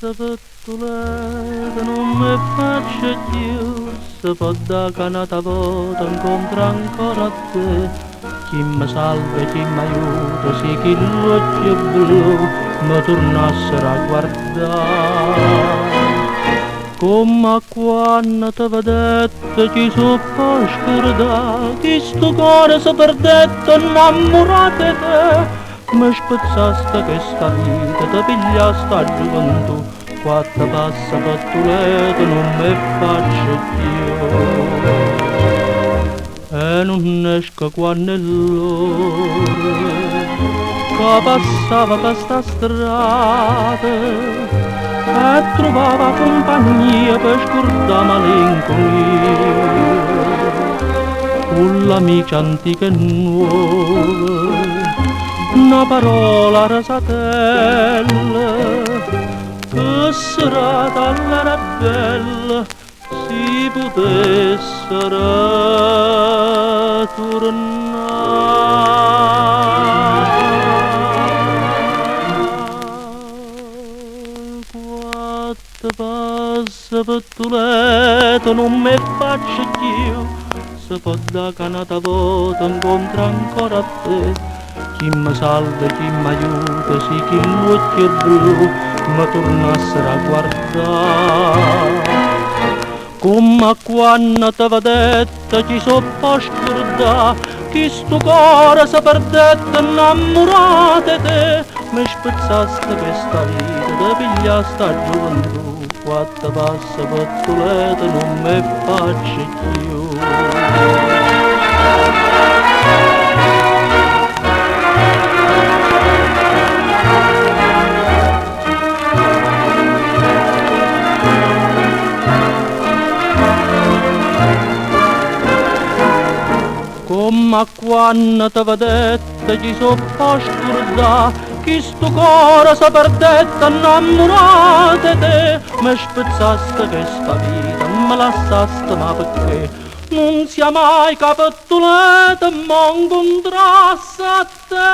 Sapettuleta non mi faccia più, se può da canata volta incontra ancora te. Chi mi salva e chi mi aiuta, sì chi l'occhio blu mi tornassero a guardare. Come quando ti vedette chi so può scordare, chi sto cuore si perdette innamorato di te. Mi spezzaste questa vita, ti pigliaste a gioventù, quattro passa pattuleta non mi faccio più. E non esco quando è l'ora che passava per sta strada e trovava compagnia per scordare malinconia, con l'amica antica e nuova, una parola rasatella, che serata all'era bella, si potessero tornare. Quattro passa pettuleta non mi faccio più, se può da canata volta incontra ancora te. Chi mi salva, chi mi aiuta, sì chi l'occhio blu mi tornassero a guardare. Come quando ti vedette chi so può scordare, chi sto cuore si perdette innamorato di te. Mi spezzaste questa vita, ti pigliaste a gioventù, quattro passa pettuleta non mi faccio più. Come quando ti vedette chi so può scordare, chi sto cuore si perdette innamorato di te. Mi spezzaste questa vita, me lasciaste ma perché? Non sia mai capettoletta, ma incontrasse a te.